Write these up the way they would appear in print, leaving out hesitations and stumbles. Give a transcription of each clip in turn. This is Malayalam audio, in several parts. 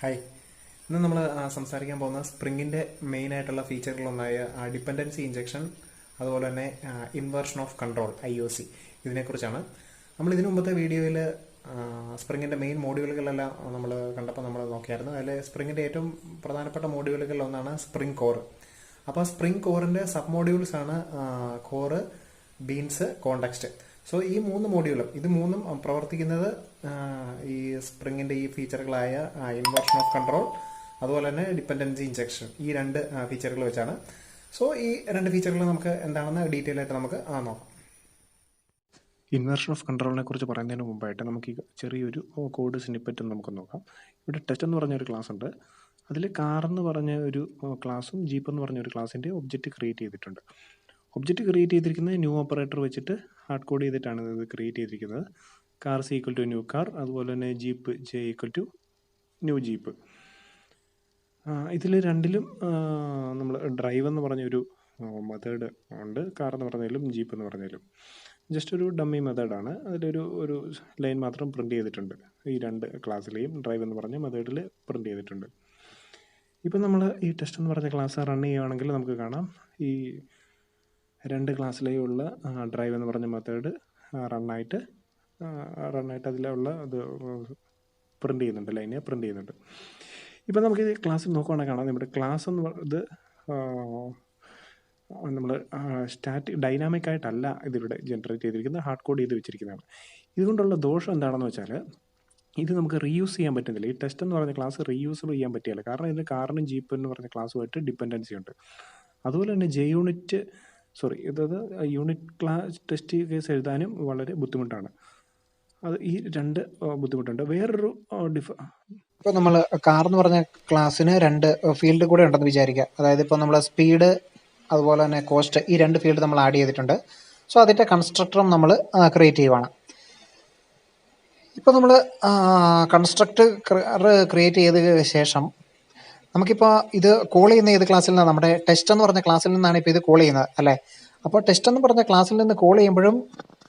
ഹായ്. ഇന്ന് നമ്മൾ സംസാരിക്കാൻ പോകുന്ന സ്പ്രിങ്ങിൻ്റെ മെയിനായിട്ടുള്ള ഫീച്ചറുകളൊന്നായ ഡിപ്പെൻഡൻസി ഇഞ്ചക്ഷൻ, അതുപോലെ തന്നെ ഇൻവേർഷൻ ഓഫ് കൺട്രോൾ IOC, ഇതിനെക്കുറിച്ചാണ്. നമ്മൾ ഇതിനു മുമ്പത്തെ വീഡിയോയിൽ സ്പ്രിങ്ങിൻ്റെ മെയിൻ മോഡ്യൂളുകളെല്ലാം നമ്മൾ കണ്ടപ്പോൾ നമ്മൾ നോക്കിയായിരുന്നു. അതിൽ സ്പ്രിങ്ങിൻ്റെ ഏറ്റവും പ്രധാനപ്പെട്ട മോഡ്യൂളുകളിൽ ഒന്നാണ് സ്പ്രിങ് കോർ. അപ്പോൾ സ്പ്രിങ് കോറിൻ്റെ സബ് മോഡ്യൂൾസാണ് കോറ്, ബീൻസ്, കോണ്ടെക്സ്റ്റ്. സോ ഈ മൂന്ന് മോഡ്യൂളും ഇത് മൂന്നും പ്രവർത്തിക്കുന്നത് ഈ സ്പ്രിങ്ങിൻ്റെ ഈ ഫീച്ചറുകളായ ഇൻവേർഷൻ ഓഫ് കൺട്രോൾ, അതുപോലെ തന്നെ ഡിപ്പെൻഡൻസി ഇഞ്ചക്ഷൻ, ഈ രണ്ട് ഫീച്ചറുകൾ വെച്ചാണ്. സോ ഈ രണ്ട് ഫീച്ചറുകൾ നമുക്ക് എന്താണെന്ന് ഡീറ്റെയിൽ ആയിട്ട് നമുക്ക് നോക്കാം. ഇൻവേർഷൻ ഓഫ് കൺട്രോളിനെ കുറിച്ച് പറയുന്നതിന് മുമ്പായിട്ട് നമുക്ക് ഈ ചെറിയൊരു കോഡ് സ്നിപ്പെറ്റ് നമുക്ക് നോക്കാം. ഇവിടെ ടെസ്റ്റ് എന്ന് പറഞ്ഞ ഒരു ക്ലാസ് ഉണ്ട്. അതിൽ കാർ എന്ന് പറഞ്ഞ ഒരു ക്ലാസ്സും ജീപ്പ് എന്ന് പറഞ്ഞ ഒരു ക്ലാസ്സിൻ്റെ ഒബ്ജക്റ്റ് ക്രിയേറ്റ് ചെയ്തിട്ടുണ്ട്. ഒബ്ജക്റ്റ് ക്രിയേറ്റ് ചെയ്തിരിക്കുന്നത് ന്യൂ ഓപ്പറേറ്റർ വെച്ചിട്ട് ഹാർഡ് കോഡ് ചെയ്തിട്ടാണ് ഇത് ക്രിയേറ്റ് ചെയ്തിരിക്കുന്നത്. Car c equal to new car, അതുപോലെ തന്നെ jeep j equal to new jeep. ഇതിൽ രണ്ടിലും നമ്മൾ ഡ്രൈവ് എന്ന് പറഞ്ഞൊരു മെത്തേഡ് ഉണ്ട്. കാർ എന്ന് പറഞ്ഞാലും ജീപ്പ് എന്ന് പറഞ്ഞാലും ജസ്റ്റ് ഒരു ഡമ്മി മെത്തേഡാണ്. അതിലൊരു ലൈൻ മാത്രം പ്രിൻ്റ് ചെയ്തിട്ടുണ്ട്. ഈ രണ്ട് ക്ലാസ്സിലെയും ഡ്രൈവ് എന്ന് പറഞ്ഞ മെത്തേഡിൽ പ്രിൻ്റ് ചെയ്തിട്ടുണ്ട്. ഇപ്പം നമ്മൾ ഈ ടെസ്റ്റ് എന്ന് പറഞ്ഞ ക്ലാസ് റൺ ചെയ്യുകയാണെങ്കിൽ നമുക്ക് കാണാം ഈ രണ്ട് ക്ലാസ്സിലെയുള്ള ഡ്രൈവ് എന്ന് പറഞ്ഞ മെത്തേഡ് റണ്ണായിട്ട് അതിലുള്ള അത് പ്രിൻ്റ് ചെയ്യുന്നുണ്ട്, ലൈനെ പ്രിൻ്റ് ചെയ്യുന്നുണ്ട്. ഇപ്പം നമുക്ക് ഈ ക്ലാസ്സിൽ നോക്കുകയാണെങ്കിൽ കാണാം, നമ്മുടെ ക്ലാസ് എന്ന് ഇത് നമ്മൾ ഡൈനാമിക് ആയിട്ടല്ല ഇതിവിടെ ജനറേറ്റ് ചെയ്തിരിക്കുന്നത്, ഹാർഡ് കോഡ് ചെയ്ത് വെച്ചിരിക്കുന്നതാണ്. ഇതുകൊണ്ടുള്ള ദോഷം എന്താണെന്ന് വെച്ചാൽ ഇത് നമുക്ക് റീയൂസ് ചെയ്യാൻ പറ്റുന്നില്ല. ഈ ടെസ്റ്റ് എന്ന് പറഞ്ഞ ക്ലാസ് റീയൂസ് ചെയ്യാൻ പറ്റില്ല. കാരണം ഇതിന് കാറിനും ജീപ്പ് എന്ന് പറഞ്ഞ ക്ലാസ്സുമായിട്ട് ഡിപ്പെൻഡൻസി ഉണ്ട്. അതുപോലെ തന്നെ യൂണിറ്റ് ക്ലാസ് ടെസ്റ്റ് കേസ് എഴുതാനും വളരെ ബുദ്ധിമുട്ടാണ്. അത് ഈ രണ്ട് ബുദ്ധിമുട്ടുണ്ട്. വേറൊരു ഇപ്പോൾ നമ്മൾ കാർ എന്ന് പറഞ്ഞ ക്ലാസ്സിന് രണ്ട് ഫീൽഡ് കൂടെ ഉണ്ടെന്ന് വിചാരിക്കുക. അതായത് ഇപ്പോൾ നമ്മൾ സ്പീഡ് അതുപോലെ തന്നെ കോസ്റ്റ്, ഈ രണ്ട് ഫീൽഡ് നമ്മൾ ആഡ് ചെയ്തിട്ടുണ്ട്. സോ അതിൻ്റെ കൺസ്ട്രക്ടറും നമ്മൾ ക്രിയേറ്റ് ചെയ്യുവാണ്. ഇപ്പോൾ നമ്മൾ കൺസ്ട്രക്ട് ക്രിയേറ്റ് ചെയ്ത ശേഷം നമുക്കിപ്പോൾ ഇത് കോൾ ചെയ്യുന്ന ഏത് ക്ലാസ്സിൽ നിന്നാണ്? നമ്മുടെ ടെസ്റ്റ് എന്ന് പറഞ്ഞ ക്ലാസ്സിൽ നിന്നാണ് ഇപ്പോൾ ഇത് കോൾ ചെയ്യുന്നത്, അല്ലേ? അപ്പോൾ ടെസ്റ്റ് എന്ന് പറഞ്ഞ ക്ലാസ്സിൽ നിന്ന് കോൾ ചെയ്യുമ്പോഴും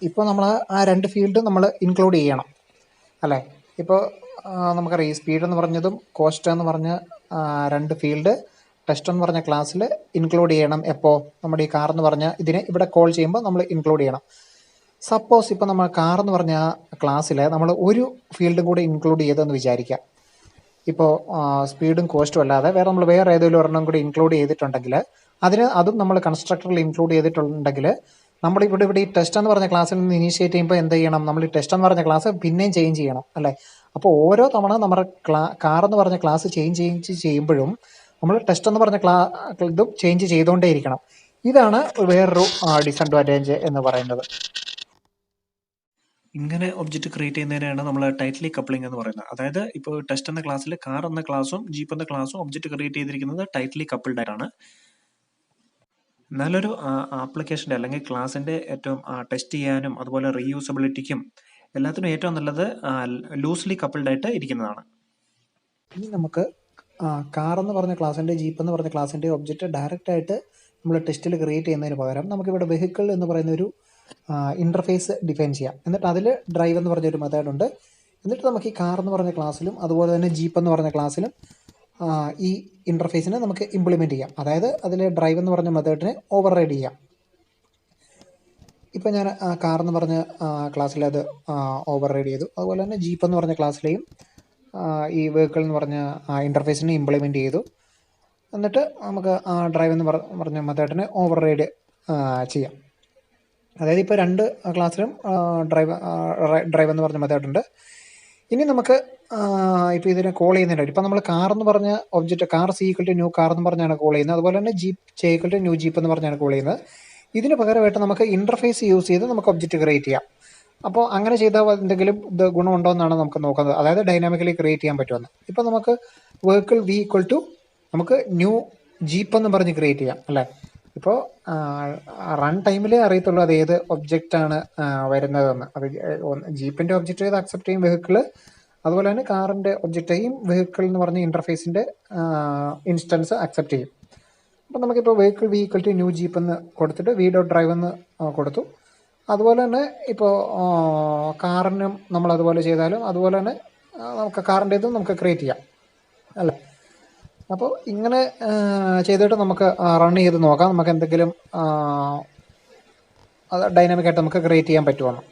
ഇപ്പോൾ നമ്മൾ ആ രണ്ട് ഫീൽഡ് നമ്മൾ ഇൻക്ലൂഡ് ചെയ്യണം, അല്ലേ? ഇപ്പോൾ നമുക്കറിയാം ഈ സ്പീഡ് എന്ന് പറഞ്ഞതും കോസ്റ്റ് എന്ന് പറഞ്ഞ രണ്ട് ഫീൽഡ് ടെസ്റ്റ് എന്ന് പറഞ്ഞ ക്ലാസ്സിൽ ഇൻക്ലൂഡ് ചെയ്യണം. എപ്പോൾ? നമ്മുടെ ഈ കാർ എന്ന് പറഞ്ഞ ഇതിനെ ഇവിടെ കോൾ ചെയ്യുമ്പോൾ നമ്മൾ ഇൻക്ലൂഡ് ചെയ്യണം. സപ്പോസ് ഇപ്പോൾ നമ്മൾ കാർ എന്ന് പറഞ്ഞ ക്ലാസ്സിൽ നമ്മൾ ഒരു ഫീൽഡും കൂടി ഇൻക്ലൂഡ് ചെയ്തെന്ന് വിചാരിക്കാം. ഇപ്പോൾ സ്പീഡും കോസ്റ്റും അല്ലാതെ നമ്മൾ വേറെ ഏതെങ്കിലും ഒരെണ്ണം കൂടി ഇൻക്ലൂഡ് ചെയ്തിട്ടുണ്ടെങ്കിൽ അതും നമ്മൾ കൺസ്ട്രക്ടറിൽ ഇൻക്ലൂഡ് ചെയ്തിട്ടുണ്ടെങ്കിൽ നമ്മൾ ഇവിടെ ഈ ടെസ്റ്റ് എന്ന് പറഞ്ഞ ക്ലാസ്സിൽ നിന്ന് ഇനീഷ്യേറ്റ് ചെയ്യുമ്പോൾ എന്ത് ചെയ്യണം? നമ്മൾ ഈ ടെസ്റ്റ് എന്ന് പറഞ്ഞ ക്ലാസ് പിന്നെയും ചേഞ്ച് ചെയ്യണം, അല്ലേ? അപ്പോൾ ഓരോ തവണ നമ്മുടെ കാർ എന്ന് പറഞ്ഞ ക്ലാസ് ചേഞ്ച് ചെയ്യുമ്പോഴും നമ്മൾ ടെസ്റ്റ് എന്ന് പറഞ്ഞ ഇതും ചേഞ്ച് ചെയ്തുകൊണ്ടേ ഇരിക്കണം. ഇതാണ് വേറൊരു ഡിസഡ്വാൻറ്റേജ് എന്ന് പറയുന്നത്. ഇങ്ങനെ ഒബ്ജക്റ്റ് ക്രിയേറ്റ് ചെയ്യുന്നതിനാണ് നമ്മൾ ടൈറ്റ്ലി കപ്ലിംഗ് എന്ന് പറയുന്നത്. അതായത് ഇപ്പോൾ ടെസ്റ്റ് എന്ന ക്ലാസ്സിൽ കാർ എന്ന ക്ലാസ്സും ജീപ്പ് എന്ന ക്ലാസ്സും ഒബ്ജക്റ്റ് ക്രിയേറ്റ് ചെയ്തിരിക്കുന്നത് ടൈറ്റ്ലി കപ്പിൾഡ് ആയിട്ടാണ്. നല്ലൊരു ആപ്ലിക്കേഷൻ്റെ അല്ലെങ്കിൽ ക്ലാസിൻ്റെ ഏറ്റവും ടെസ്റ്റ് ചെയ്യാനും അതുപോലെ റീയൂസബിലിറ്റിക്കും എല്ലാത്തിനും ഏറ്റവും നല്ലത് ലൂസ്ലി കപ്പിൾഡ് ആയിട്ട് ഇരിക്കുന്നതാണ്. ഇനി നമുക്ക് കാർ എന്ന് പറഞ്ഞ ക്ലാസ്സിൻ്റെ ജീപ്പ് എന്ന് പറഞ്ഞ ക്ലാസ്സിൻ്റെ ഒബ്ജക്റ്റ് ഡയറക്റ്റ് ആയിട്ട് നമ്മൾ ടെസ്റ്റിൽ ക്രിയേറ്റ് ചെയ്യുന്നതിന് പകരം നമുക്കിവിടെ വെഹിക്കിൾ എന്ന് പറയുന്ന ഒരു ഇൻ്റർഫേസ് ഡിഫൈൻ ചെയ്യാം. എന്നിട്ട് അതിൽ ഡ്രൈവ് എന്ന് പറഞ്ഞൊരു മെത്തേഡ് ഉണ്ട്. എന്നിട്ട് നമുക്ക് ഈ കാർ എന്ന് പറഞ്ഞ ക്ലാസ്സിലും അതുപോലെ തന്നെ ജീപ്പ് എന്ന് പറഞ്ഞ ക്ലാസ്സിലും ഈ ഇൻ്റർഫേസിനെ നമുക്ക് ഇംപ്ലിമെൻറ്റ് ചെയ്യാം. അതായത് അതിൽ ഡ്രൈവ് എന്ന് പറഞ്ഞ മെത്തേഡിനെ ഓവർ റൈഡ് ചെയ്യാം. ഇപ്പോൾ ഞാൻ കാർ എന്ന് പറഞ്ഞ ക്ലാസ്സിൽ അത് ഓവർ റൈഡ് ചെയ്തു. അതുപോലെ തന്നെ ജീപ്പ് എന്ന് പറഞ്ഞ ക്ലാസ്സിലെയും ഈ വെഹിക്കിൾ എന്ന് പറഞ്ഞ ഇൻ്റർഫേസിനെ ഇംപ്ലിമെൻറ്റ് ചെയ്തു. എന്നിട്ട് നമുക്ക് ഡ്രൈവ് എന്ന് പറഞ്ഞ മെത്തേഡിനെ ഓവർ റൈഡ് ചെയ്യാം. അതായത് ഇപ്പോൾ രണ്ട് ക്ലാസ്സിലും ഡ്രൈവ് എന്ന് പറഞ്ഞ മെത്തേഡുണ്ട്. ഇനി നമുക്ക് ഇപ്പോൾ ഇതിനെ കോൾ ചെയ്യുന്നതിനായിട്ട് ഇപ്പോൾ നമ്മൾ കാർ എന്ന് പറഞ്ഞ object car c equal to new car എന്ന് പറഞ്ഞാണ് കോൾ ചെയ്യുന്നത്. അതുപോലെ തന്നെ jeep j equal to new jeep എന്ന് പറഞ്ഞാണ് കോൾ ചെയ്യുന്നത്. ഇതിന് പകരമായിട്ട് നമുക്ക് ഇൻ്റർഫേസ് യൂസ് ചെയ്ത് നമുക്ക് ഒബ്ജക്റ്റ് ക്രിയേറ്റ് ചെയ്യാം. അപ്പോൾ അങ്ങനെ ചെയ്താൽ എന്തെങ്കിലും ഇത് ഗുണമുണ്ടോ എന്നാണ് നമുക്ക് നോക്കുന്നത്. അതായത് ഡൈനാമിക്കലി ക്രിയേറ്റ് ചെയ്യാൻ പറ്റുമെന്ന്. ഇപ്പോൾ നമുക്ക് വെഹിക്കിൾ വി ഈക്വൽ ടു നമുക്ക് ന്യൂ ജീപ്പ് എന്ന് പറഞ്ഞ് ക്രിയേറ്റ് ചെയ്യാം, അല്ലേ? ഇപ്പോൾ റൺ ടൈമിലേ അറിയത്തുള്ളൂ അത് ഏത് ഒബ്ജക്റ്റാണ് വരുന്നതെന്ന്. അത് ജീപ്പിൻ്റെ ഒബ്ജക്റ്റ് ചെയ്ത് അക്സെപ്റ്റ് ചെയ്യും വെഹിക്കിൾ. അതുപോലെ തന്നെ കാറിൻ്റെ ഒബ്ജക്റ്റേയും വെഹിക്കിൾ എന്ന് പറഞ്ഞ ഇൻ്റർഫേസിൻ്റെ ഇൻസ്റ്റൻസ് അക്സെപ്റ്റ് ചെയ്യും. അപ്പോൾ നമുക്കിപ്പോൾ vehicle v equal to new jeep എന്ന് കൊടുത്തിട്ട് വി ഡോട്ട് ഡ്രൈവ് എന്ന് കൊടുത്തു. അതുപോലെ തന്നെ ഇപ്പോൾ കാറിനും നമ്മൾ അതുപോലെ ചെയ്താലും അതുപോലെ തന്നെ നമുക്ക് കാറിൻ്റേതും നമുക്ക് ക്രിയേറ്റ് ചെയ്യാം. അല്ലേ? അപ്പോൾ ഇങ്ങനെ ചെയ്തിട്ട് നമുക്ക് റൺ ചെയ്ത് നോക്കാം, നമുക്ക് എന്തെങ്കിലും അത് ഡൈനാമിക്കായിട്ട് നമുക്ക് ക്രിയേറ്റ് ചെയ്യാൻ പറ്റുമെന്ന്.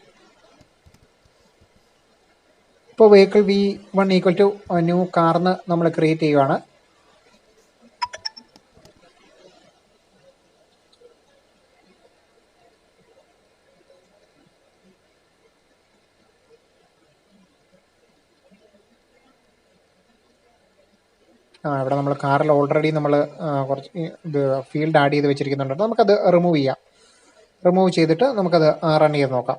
ഇപ്പോൾ vehicle V1 equal to new കാർന്ന് നമ്മൾ ക്രിയേറ്റ് ചെയ്യുവാണ്. ഇവിടെ നമ്മൾ കാറിൽ ഓൾറെഡി നമ്മൾ കുറച്ച് ഇത് ഫീൽഡ് ആഡ് ചെയ്ത് വെച്ചിരിക്കുന്നുണ്ട്. നമുക്കത് റിമൂവ് ചെയ്യാം. റിമൂവ് ചെയ്തിട്ട് നമുക്കത് റൺ ചെയ്ത് നോക്കാം.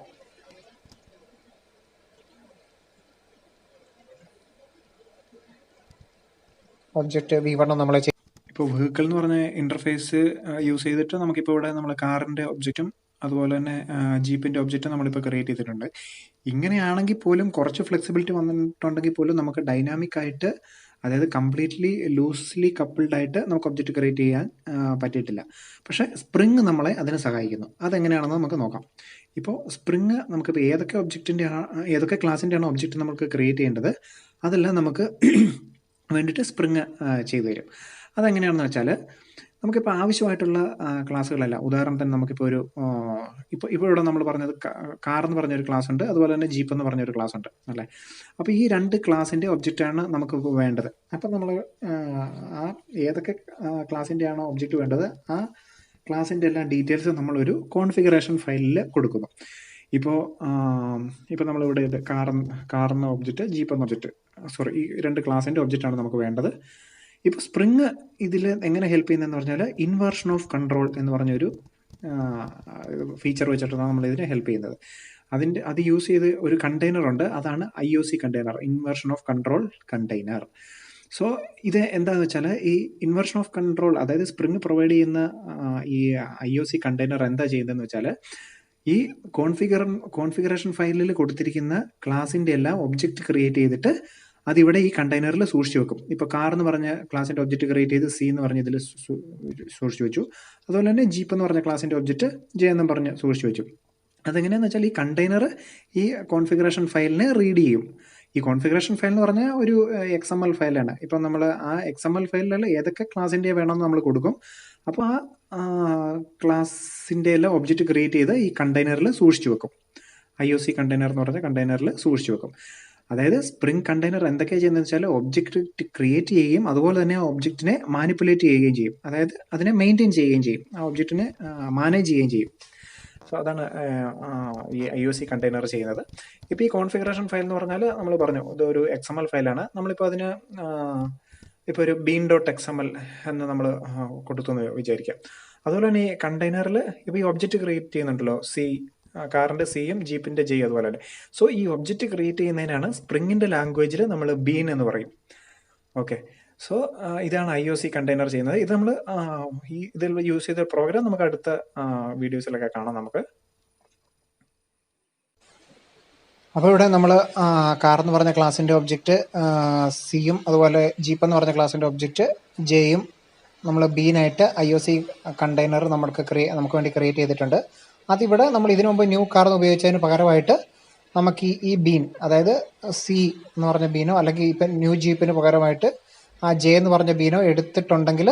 ഒബ്ജക്റ്റ് V1 നമ്മൾ ഇപ്പോൾ വെഹിക്കിൾ എന്ന് പറഞ്ഞ ഇൻ്റർഫേസ് യൂസ് ചെയ്തിട്ട് നമുക്കിപ്പോൾ ഇവിടെ നമ്മൾ കാറിൻ്റെ ഒബ്ജക്റ്റും അതുപോലെ തന്നെ ജീപ്പിൻ്റെ ഒബ്ജക്റ്റും നമ്മളിപ്പോൾ ക്രിയേറ്റ് ചെയ്തിട്ടുണ്ട്. ഇങ്ങനെയാണെങ്കിൽ പോലും കുറച്ച് ഫ്ലെക്സിബിലിറ്റി വന്നിട്ടുണ്ടെങ്കിൽ പോലും നമുക്ക് ഡൈനാമിക് ആയിട്ട്, അതായത് കംപ്ലീറ്റ്ലി ലൂസ്ലി കപ്പിൾഡ് ആയിട്ട് നമുക്ക് ഒബ്ജക്റ്റ് ക്രിയേറ്റ് ചെയ്യാൻ പറ്റിയിട്ടില്ല. പക്ഷേ സ്പ്രിങ് നമ്മളെ അതിന് സഹായിക്കുന്നു. അതെങ്ങനെയാണെന്ന് നമുക്ക് നോക്കാം. ഇപ്പോൾ സ്പ്രിങ് നമുക്കിപ്പോൾ ഏതൊക്കെ ക്ലാസിൻ്റെയാണോ ഒബ്ജക്റ്റ് നമുക്ക് ക്രിയേറ്റ് ചെയ്യേണ്ടത് അതെല്ലാം നമുക്ക് വേണ്ടിയിട്ട് സ്പ്രിങ് ചെയ്തു തരും. അതെങ്ങനെയാണെന്ന് വെച്ചാൽ, നമുക്കിപ്പോൾ ആവശ്യമായിട്ടുള്ള ക്ലാസ്സുകളെല്ലാം, ഉദാഹരണത്തിന് നമുക്കിപ്പോൾ ഇപ്പോൾ ഇവിടെ നമ്മൾ പറഞ്ഞത് കാർ എന്ന് പറഞ്ഞൊരു ക്ലാസ് ഉണ്ട്, അതുപോലെ തന്നെ ജീപ്പ് എന്ന് പറഞ്ഞൊരു ക്ലാസ് ഉണ്ട് അല്ലേ? അപ്പോൾ ഈ 2 ക്ലാസിൻ്റെ ഒബ്ജക്റ്റാണ് നമുക്ക് വേണ്ടത്. അപ്പം നമ്മൾ ഏതൊക്കെ ക്ലാസിൻ്റെയാണോ ഒബ്ജക്റ്റ് വേണ്ടത് ആ ക്ലാസിൻ്റെ എല്ലാ ഡീറ്റെയിൽസും നമ്മളൊരു കോൺഫിഗറേഷൻ ഫയലിൽ കൊടുക്കുന്നു. ഇപ്പോൾ നമ്മളിവിടെ കാറെന്ന ഒബ്ജക്റ്റ്, ജീപ്പ് എന്ന ഒബ്ജക്റ്റ്, ഈ 2 ക്ലാസിൻ്റെ ഒബ്ജക്റ്റാണ് നമുക്ക് വേണ്ടത്. ഇപ്പോൾ സ്പ്രിങ് ഇതിൽ എങ്ങനെ ഹെൽപ്പ് ചെയ്യുന്നതെന്ന് പറഞ്ഞാൽ, ഇൻവേർഷൻ ഓഫ് കൺട്രോൾ എന്ന് പറഞ്ഞൊരു ഫീച്ചർ വെച്ചിട്ടാണ് നമ്മളിതിനെ ഹെൽപ്പ് ചെയ്യുന്നത്. അത് യൂസ് ചെയ്ത് ഒരു കണ്ടെയ്നർ ഉണ്ട്, അതാണ് IOC container, inversion of control container. So ഇത് എന്താണെന്ന് വെച്ചാൽ, ഈ ഇൻവേർഷൻ ഓഫ് കൺട്രോൾ, അതായത് സ്പ്രിങ് പ്രൊവൈഡ് ചെയ്യുന്ന ഈ IOC കണ്ടെയ്നർ എന്താ ചെയ്യുന്നതെന്ന് വെച്ചാൽ, ഈ കോൺഫിഗറേഷൻ ഫയലിൽ കൊടുത്തിരിക്കുന്ന ക്ലാസിൻ്റെ എല്ലാം ഒബ്ജക്റ്റ് ക്രിയേറ്റ് ചെയ്തിട്ട് അതിവിടെ ഈ കണ്ടെയ്നറിൽ സൂക്ഷിച്ചു വെക്കും. ഇപ്പോൾ കാർ എന്ന് പറഞ്ഞ ക്ലാസിൻ്റെ ഒബ്ജക്റ്റ് ക്രിയേറ്റ് ചെയ്ത് C എന്ന് പറഞ്ഞ ഇതിൽ സൂക്ഷിച്ചു വെച്ചു. അതുപോലെ തന്നെ ജീപ്പ് എന്ന് പറഞ്ഞ ക്ലാസിൻ്റെ ഒബ്ജക്റ്റ് J എന്നും പറഞ്ഞ് സൂക്ഷിച്ചു വെച്ചു. അതെങ്ങനെയാണെന്ന് വെച്ചാൽ, ഈ കണ്ടെയ്നർ ഈ കോൺഫിഗറേഷൻ ഫയലിനെ റീഡ് ചെയ്യും. ഈ കോൺഫിഗറേഷൻ ഫയൽ എന്ന് പറഞ്ഞാൽ ഒരു XML ഫയലാണ്. ഇപ്പം നമ്മൾ ആ XML ഫയലിൽ ഏതൊക്കെ ക്ലാസിൻ്റെ വേണമെന്ന് നമ്മൾ കൊടുക്കും. അപ്പോൾ ആ ക്ലാസിൻ്റെ എല്ലാം ഒബ്ജക്റ്റ് ക്രിയേറ്റ് ചെയ്ത് ഈ കണ്ടെയ്നറിൽ സൂക്ഷിച്ചു വെക്കും. IOC കണ്ടെയ്നർ എന്ന് പറഞ്ഞ കണ്ടെയ്നറിൽ സൂക്ഷിച്ചു വെക്കും. അതായത് സ്പ്രിങ് കണ്ടെയ്നർ എന്തൊക്കെയാണ് ചെയ്യുന്നത് വെച്ചാൽ, ഒബ്ജക്റ്റ് ക്രിയേറ്റ് ചെയ്യുകയും അതുപോലെ തന്നെ ആ ഒബ്ജക്റ്റിനെ മാനിപ്പുലേറ്റ് ചെയ്യുകയും ചെയ്യും. അതായത് അതിനെ മെയിൻറ്റെയിൻ ചെയ്യുകയും ചെയ്യും, ആ ഒബ്ജക്റ്റിനെ മാനേജ് ചെയ്യുകയും ചെയ്യും. സോ അതാണ് ഈ IOC കണ്ടെയ്നർ ചെയ്യുന്നത്. ഇപ്പോൾ ഈ കോൺഫിഗറേഷൻ ഫയൽ എന്ന് പറഞ്ഞാൽ നമ്മൾ പറഞ്ഞു ഇതൊരു XML ഫയലാണ്. നമ്മളിപ്പോൾ അതിന് ഇപ്പോൾ ഒരു bean.xml എന്ന് നമ്മൾ കൊടുത്തു എന്ന് വിചാരിക്കാം. അതുപോലെ തന്നെ ഈ കണ്ടെയ്നറിൽ ഇപ്പോൾ ഈ ഒബ്ജക്റ്റ് ക്രിയേറ്റ് ചെയ്യുന്നുണ്ടല്ലോ, കാറിൻ്റെ Cയും ജീപ്പിൻ്റെ J അതുപോലെ തന്നെ. സോ ഈ ഒബ്ജക്റ്റ് ക്രിയേറ്റ് ചെയ്യുന്നതിനാണ് സ്പ്രിങ്ങിൻ്റെ ലാംഗ്വേജിൽ നമ്മൾ ബീൻ എന്ന് പറയും. ഓക്കെ, സോ ഇതാണ് IOC കണ്ടെയ്നർ ചെയ്യുന്നത്. ഇത് നമ്മൾ ഇതിൽ യൂസ് ചെയ്ത പ്രോഗ്രാം നമുക്ക് അടുത്ത വീഡിയോസിലൊക്കെ കാണാം നമുക്ക്. അപ്പോൾ ഇവിടെ നമ്മൾ കാർ എന്ന് പറഞ്ഞ ക്ലാസിൻ്റെ ഒബ്ജക്റ്റ് സിയും അതുപോലെ ജീപ്പ് എന്ന് പറഞ്ഞ ക്ലാസിൻ്റെ ഒബ്ജക്റ്റ് ജെയും നമ്മൾ ബീനായിട്ട് IOC കണ്ടെയ്നർ നമുക്ക് വേണ്ടി ക്രിയേറ്റ് ചെയ്തിട്ടുണ്ട്. അതിവിടെ നമ്മൾ ഇതിനു മുമ്പ് ന്യൂ കാർ എന്ന് ഉപയോഗിച്ചതിന് പകരമായിട്ട് നമുക്ക് ഈ ബീൻ, അതായത് C എന്ന് പറഞ്ഞ ബീനോ അല്ലെങ്കിൽ ഇപ്പം ന്യൂ ജീപ്പിന് പകരമായിട്ട് ആ J എന്ന് പറഞ്ഞ ബീനോ എടുത്തിട്ടുണ്ടെങ്കിൽ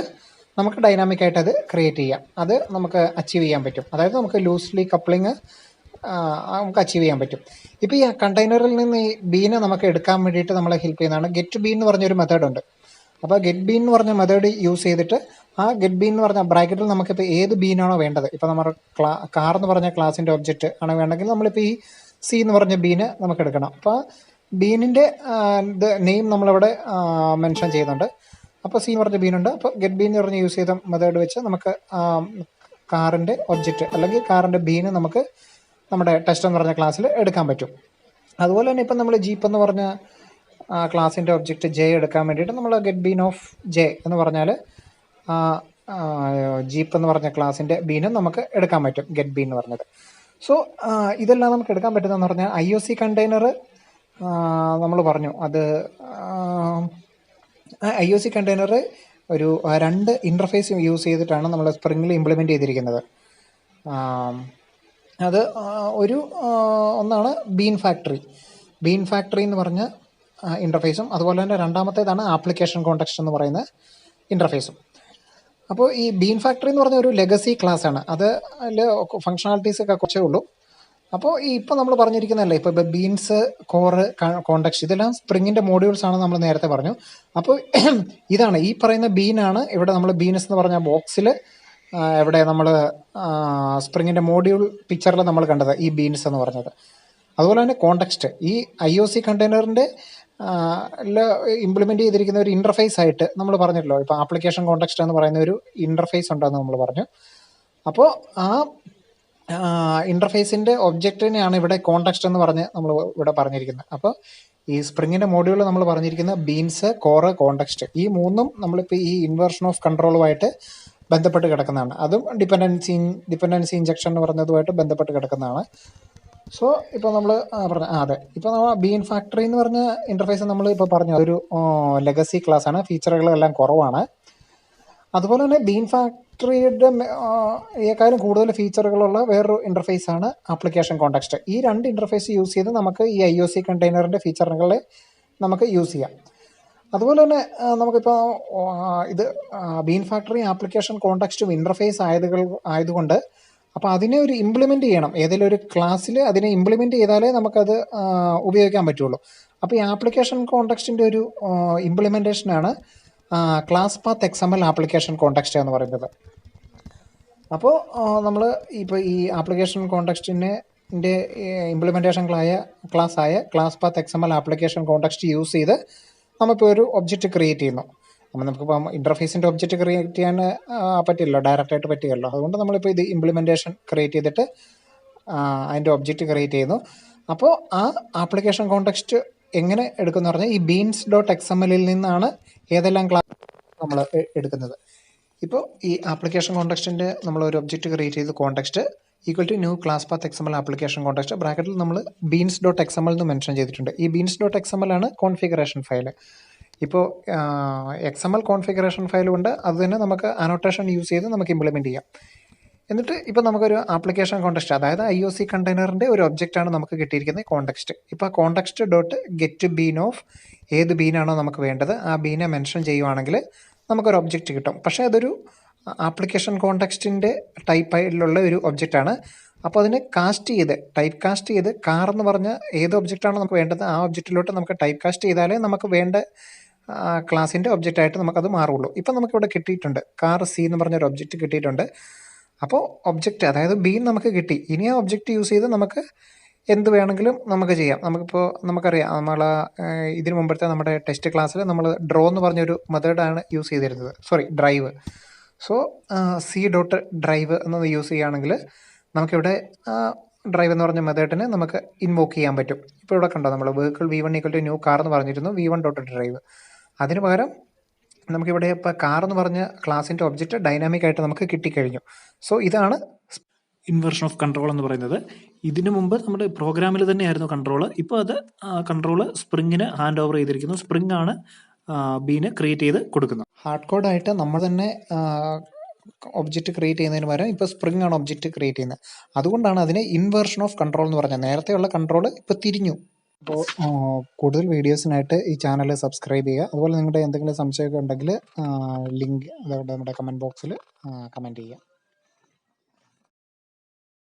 നമുക്ക് ഡൈനാമിക് ആയിട്ട് അത് ക്രിയേറ്റ് ചെയ്യാം. അത് നമുക്ക് അച്ചീവ് ചെയ്യാൻ പറ്റും. അതായത് നമുക്ക് ലൂസ്ലി കപ്ലിങ് നമുക്ക് അച്ചീവ് ചെയ്യാൻ പറ്റും. ഇപ്പോൾ ഈ കണ്ടെയ്നറിൽ നിന്ന് ഈ ബീനെ നമുക്ക് എടുക്കാൻ വേണ്ടിയിട്ട് നമ്മളെ ഹെൽപ്പ് ചെയ്യുന്നതാണ് ഗെറ്റ് ബീൻ എന്ന് പറഞ്ഞൊരു മെത്തേഡ് ഉണ്ട്. അപ്പോൾ ഗെറ്റ് ബീൻ എന്ന് പറഞ്ഞ മെത്തേഡ് യൂസ് ചെയ്തിട്ട് ആ ഗെറ്റ് ബീൻ എന്ന് പറഞ്ഞ ബ്രാക്കറ്റിൽ നമുക്കിപ്പോൾ ഏത് ബീനാണോ വേണ്ടത്, ഇപ്പോൾ നമ്മുടെ കാർ എന്ന് പറഞ്ഞ ക്ലാസിൻ്റെ ഒബ്ജക്റ്റ് ആണ് വേണ്ടെങ്കിൽ നമ്മളിപ്പോൾ ഈ C എന്ന് പറഞ്ഞ ബീന് നമുക്ക് എടുക്കണം. അപ്പോൾ ബീനിൻ്റെ നെയിം നമ്മളിവിടെ മെൻഷൻ ചെയ്യുന്നുണ്ട്. അപ്പോൾ C എന്ന് പറഞ്ഞ ബീനുണ്ട്. അപ്പോൾ ഗെറ്റ് ബീൻ എന്ന് പറഞ്ഞ് യൂസ് ചെയ്ത മെത്തേഡ് വെച്ച് നമുക്ക് കാറിൻ്റെ ഒബ്ജക്റ്റ് അല്ലെങ്കിൽ കാറിൻ്റെ ബീന് നമുക്ക് നമ്മുടെ ടെസ്റ്റ് എന്ന് പറഞ്ഞ ക്ലാസ്സിൽ എടുക്കാൻ പറ്റും. അതുപോലെ തന്നെ ഇപ്പം നമ്മൾ ജീപ്പ് എന്ന് പറഞ്ഞ ക്ലാസിൻ്റെ ഒബ്ജക്റ്റ് J എടുക്കാൻ വേണ്ടിയിട്ട് നമ്മൾ ഗെറ്റ് ബീൻ ഓഫ് J എന്ന് പറഞ്ഞാൽ ജീപ്പ് എന്ന് പറഞ്ഞ ക്ലാസിൻ്റെ ബീനും നമുക്ക് എടുക്കാൻ പറ്റും, ഗെറ്റ് ബീൻ എന്ന് പറഞ്ഞത്. സോ ഇതെല്ലാം നമുക്ക് എടുക്കാൻ പറ്റുന്നതെന്ന് പറഞ്ഞാൽ IOC കണ്ടെയ്നർ നമ്മൾ പറഞ്ഞു. അത് IOC കണ്ടെയ്നർ ഒരു 2 ഇൻ്റർഫേസ് യൂസ് ചെയ്തിട്ടാണ് നമ്മൾ സ്പ്രിങ്ങിൽ ഇംപ്ലിമെൻ്റ് ചെയ്തിരിക്കുന്നത്. അത് ഒന്നാണ് ബീൻ ഫാക്ടറി എന്ന് പറഞ്ഞ ഇൻ്റർഫേസും അതുപോലെ തന്നെ രണ്ടാമത്തേതാണ് ആപ്ലിക്കേഷൻ കോണ്ടെക്സ്റ്റ് എന്ന് പറയുന്ന ഇൻ്റർഫേസും. അപ്പോൾ ഈ ബീൻ ഫാക്ടറി എന്ന് പറഞ്ഞ ഒരു ലെഗസി ക്ലാസ് ആണ്. അത് അതിൽ ഫങ്ഷണാലിറ്റീസ് ഒക്കെ കുറച്ചേ ഉള്ളൂ. അപ്പോൾ ഈ ഇപ്പോൾ നമ്മൾ പറഞ്ഞിരിക്കുന്നതല്ലേ, ഇപ്പോൾ ബീൻസ്, കോറ്, കോണ്ടെക്സ്റ്റ് ഇതെല്ലാം സ്പ്രിങ്ങിൻ്റെ മോഡ്യൂൾസ് ആണ് നമ്മൾ നേരത്തെ പറഞ്ഞു. അപ്പോൾ ഇതാണ് ഈ പറയുന്ന ബീനാണ് ഇവിടെ നമ്മൾ ബീൻസ് എന്ന് പറഞ്ഞ ബോക്സിൽ ഇവിടെ നമ്മൾ സ്പ്രിങ്ങിൻ്റെ മോഡ്യൂൾ പിക്ചറിൽ നമ്മൾ കണ്ടത് ഈ ബീൻസ് എന്ന് പറഞ്ഞത്. അതുപോലെ തന്നെ കോണ്ടെക്സ്റ്റ് ഈ IOC കണ്ടെയ്നറിൻ്റെ ഇംപ്ലിമെൻ്റ് ചെയ്തിരിക്കുന്ന ഒരു ഇൻ്റർഫേസ് ആയിട്ട് നമ്മൾ പറഞ്ഞല്ലോ. ഇപ്പോൾ ആപ്ലിക്കേഷൻ കോണ്ടെക്സ്റ്റ് എന്ന് പറയുന്ന ഒരു ഇൻ്റർഫേസ് ഉണ്ടെന്ന് നമ്മൾ പറഞ്ഞു. അപ്പോൾ ആ ഇൻ്റർഫേസിൻ്റെ ഒബ്ജക്റ്റിനെയാണ് ഇവിടെ കോണ്ടെക്സ്റ്റ് എന്ന് പറഞ്ഞ് നമ്മൾ ഇവിടെ പറഞ്ഞിരിക്കുന്നത്. അപ്പോൾ ഈ സ്പ്രിങ്ങിൻ്റെ മോഡ്യൂൾ നമ്മൾ പറഞ്ഞിരിക്കുന്ന ബീൻസ്, കോറ്, കോണ്ടെക്സ്റ്റ് ഈ മൂന്നും നമ്മളിപ്പോൾ ഈ ഇൻവേർഷൻ ഓഫ് കൺട്രോളുമായിട്ട് ബന്ധപ്പെട്ട് കിടക്കുന്നതാണ്. അതും ഡിപ്പെൻഡൻസി ഇഞ്ചക്ഷൻ എന്ന് പറഞ്ഞതുമായിട്ട് ബന്ധപ്പെട്ട് കിടക്കുന്നതാണ്. സോ ഇപ്പോൾ നമ്മൾ അതെ, ഇപ്പോൾ നമ്മൾ ബീൻ ഫാക്ടറി എന്ന് പറഞ്ഞ ഇൻ്റർഫേസ് നമ്മൾ ഇപ്പോൾ പറഞ്ഞു അതൊരു ലെഗസി ക്ലാസ് ആണ്, ഫീച്ചറുകളെല്ലാം കുറവാണ്. അതുപോലെ തന്നെ ബീൻ ഫാക്ടറിയുടെ ഏക്കാളും കൂടുതൽ ഫീച്ചറുകളുള്ള വേറൊരു ഇൻ്റർഫേസ് ആണ് ആപ്ലിക്കേഷൻ കോണ്ടെക്സ്റ്റ്. ഈ രണ്ട് ഇൻ്റർഫേസ് യൂസ് ചെയ്ത് നമുക്ക് ഈ IOC കണ്ടെയ്നറിൻ്റെ ഫീച്ചറുകളെ നമുക്ക് യൂസ് ചെയ്യാം. അതുപോലെ തന്നെ നമുക്കിപ്പോൾ ഇത് ബീൻ ഫാക്ടറി ആപ്ലിക്കേഷൻ കോണ്ടെക്സ്റ്റും ഇൻ്റർഫേസ് ആയതുകൊണ്ട് അപ്പോൾ അതിനെ ഒരു ഇംപ്ലിമെൻ്റ് ചെയ്യണം. ഏതെങ്കിലും ഒരു ക്ലാസ്സിൽ അതിനെ ഇംപ്ലിമെൻ്റ് ചെയ്താലേ നമുക്കത് ഉപയോഗിക്കാൻ പറ്റുള്ളൂ. അപ്പോൾ ഈ ആപ്ലിക്കേഷൻ കോണ്ടെക്സ്റ്റിൻ്റെ ഒരു ഇംപ്ലിമെൻറ്റേഷനാണ് class path XML application context എന്ന് പറയുന്നത്. അപ്പോൾ നമ്മൾ ഇപ്പോൾ ഈ ആപ്ലിക്കേഷൻ കോണ്ടെക്സ്റ്റിൻ്റെ ഇംപ്ലിമെൻറ്റേഷനായ ക്ലാസ്സായ class path XML application context use ചെയ്ത് നമ്മളിപ്പോൾ ഒരു ഒബ്ജക്റ്റ് ക്രിയേറ്റ് ചെയ്യുന്നു. അപ്പോൾ നമുക്കിപ്പോൾ ഇൻ്റർഫേസിൻ്റെ ഒബ്ജക്റ്റ് ക്രിയേറ്റ് ചെയ്യാൻ പറ്റില്ലല്ലോ, ഡയറക്റ്റായിട്ട് പറ്റുകയല്ലോ. അതുകൊണ്ട് നമ്മളിപ്പോൾ ഇത് ഇംപ്ലിമെൻറ്റേഷൻ ക്രിയേറ്റ് ചെയ്തിട്ട് അതിൻ്റെ ഒബ്ജക്റ്റ് ക്രിയേറ്റ് ചെയ്യുന്നു. അപ്പോൾ ആ ആപ്ലിക്കേഷൻ കോണ്ടെക്സ്റ്റ് എങ്ങനെ എടുക്കുമെന്ന് പറഞ്ഞാൽ ഈ beans.xml നിന്നാണ് ഏതെല്ലാം ക്ലാസ് നമ്മൾ എടുക്കുന്നത്. ഇപ്പോൾ ഈ ആപ്ലിക്കേഷൻ കോണ്ടെക്സ്റ്റിൻ്റെ നമ്മൾ ഒരു ഒബ്ജക്റ്റ് ക്രിയേറ്റ് ചെയ്ത് context equal to new class path XML application context ബ്രാക്കറ്റിൽ നമ്മൾ beans.xml എന്ന് മെൻഷൻ ചെയ്തിട്ടുണ്ട്. ഈ beans.xml ആണ് കോൺഫിഗറേഷൻ ഫയൽ. ഇപ്പോൾ XML കോൺഫിഗറേഷൻ ഫയൽ കൊണ്ട് അത് തന്നെ നമുക്ക് അനോട്ടേഷൻ യൂസ് ചെയ്ത് നമുക്ക് ഇംപ്ലിമെൻറ്റ് ചെയ്യാം. എന്നിട്ട് ഇപ്പോൾ നമുക്കൊരു ആപ്ലിക്കേഷൻ കോണ്ടെക്സ്റ്റ്, അതായത് IOC കണ്ടെയ്നറിൻ്റെ ഒരു ഒബ്ജക്റ്റാണ് നമുക്ക് കിട്ടിയിരിക്കുന്നത് കോണ്ടെക്സ്റ്റ്. ഇപ്പോൾ context dot get been of ഏത് ബീനാണോ നമുക്ക് വേണ്ടത് ആ ബീനെ മെൻഷൻ ചെയ്യുവാണെങ്കിൽ നമുക്കൊരു ഒബ്ജക്റ്റ് കിട്ടും. പക്ഷേ അതൊരു ആപ്ലിക്കേഷൻ കോണ്ടെക്സ്റ്റിൻ്റെ ടൈപ്പിലുള്ള ഒരു ഒബ്ജക്റ്റാണ്. അപ്പോൾ അതിനെ ടൈപ്പ് കാസ്റ്റ് ചെയ്ത് കാർ എന്ന് പറഞ്ഞ ഏത് ഒബ്ജക്റ്റാണോ നമുക്ക് വേണ്ടത് ആ ഒബ്ജക്റ്റിലോട്ട് നമുക്ക് ടൈപ്പ് കാസ്റ്റ് ചെയ്താലേ നമുക്ക് വേണ്ട ക്ലാസിൻ്റെ ഒബ്ജക്റ്റായിട്ട് നമുക്കത് മാറുള്ളൂ. ഇപ്പം നമുക്കിവിടെ കിട്ടിയിട്ടുണ്ട് കാർ C എന്ന് പറഞ്ഞൊരു ഒബ്ജക്റ്റ് കിട്ടിയിട്ടുണ്ട്. അപ്പോൾ ഒബ്ജക്റ്റ് അതായത് ബീൻ നമുക്ക് കിട്ടി. ഇനി ആ ഒബ്ജക്റ്റ് യൂസ് ചെയ്ത് നമുക്ക് എന്ത് വേണമെങ്കിലും നമുക്ക് ചെയ്യാം. നമുക്കറിയാം നമ്മൾ ഇതിനു മുമ്പത്തെ നമ്മുടെ ടെസ്റ്റ് ക്ലാസ്സിൽ നമ്മൾ ഡ്രോ എന്ന് പറഞ്ഞൊരു മെത്തേഡാണ് യൂസ് ചെയ്തിരുന്നത്, ഡ്രൈവ്. സോ C.drive എന്ന് യൂസ് ചെയ്യുകയാണെങ്കിൽ നമുക്കിവിടെ ഡ്രൈവ് എന്ന് പറഞ്ഞ മെത്തേഡിനെ നമുക്ക് ഇൻവോക്ക് ചെയ്യാൻ പറ്റും. ഇപ്പോൾ ഇവിടെ കണ്ടോ, നമ്മൾ വെഹിക്കിൾ V1 = ന്യൂ കാർ എന്ന് പറഞ്ഞിരുന്നു, v1.drive. അതിന് പകരം നമുക്കിവിടെ ഇപ്പോൾ കാർ എന്ന് പറഞ്ഞ ക്ലാസിൻ്റെ ഒബ്ജക്റ്റ് ഡൈനാമിക് ആയിട്ട് നമുക്ക് കിട്ടിക്കഴിഞ്ഞു. സോ ഇതാണ് ഇൻവേർഷൻ ഓഫ് കൺട്രോൾ എന്ന് പറയുന്നത്. ഇതിനു മുമ്പ് നമ്മുടെ പ്രോഗ്രാമിൽ തന്നെയായിരുന്നു കൺട്രോൾ. ഇപ്പോൾ അത് കൺട്രോൾ സ്പ്രിങ്ങിന് ഹാൻഡ് ഓവർ ചെയ്തിരിക്കുന്നു. സ്പ്രിങ് ആണ് ബീന് ക്രിയേറ്റ് ചെയ്ത് കൊടുക്കുന്നത്. ഹാർഡ് കോഡായിട്ട് നമ്മൾ തന്നെ ഒബ്ജക്റ്റ് ക്രിയേറ്റ് ചെയ്യുന്നതിന് പകരം ഇപ്പോൾ സ്പ്രിങ് ആണ് ഒബ്ജക്റ്റ് ക്രിയേറ്റ് ചെയ്യുന്നത്. അതുകൊണ്ടാണ് അതിനെ ഇൻവേർഷൻ ഓഫ് കൺട്രോൾ എന്ന് പറഞ്ഞത്. നേരത്തെയുള്ള കൺട്രോൾ ഇപ്പോൾ തിരിഞ്ഞു. അപ്പോൾ കൂടുതൽ വീഡിയോസിനായിട്ട് ഈ ചാനൽ സബ്സ്ക്രൈബ് ചെയ്യുക. അതുപോലെ നിങ്ങളുടെ എന്തെങ്കിലും സംശയമൊക്കെ ഉണ്ടെങ്കിൽ ലിങ്ക് അതവിടെ നമ്മുടെ കമൻറ്റ് ബോക്സിൽ കമൻറ്റ് ചെയ്യുക.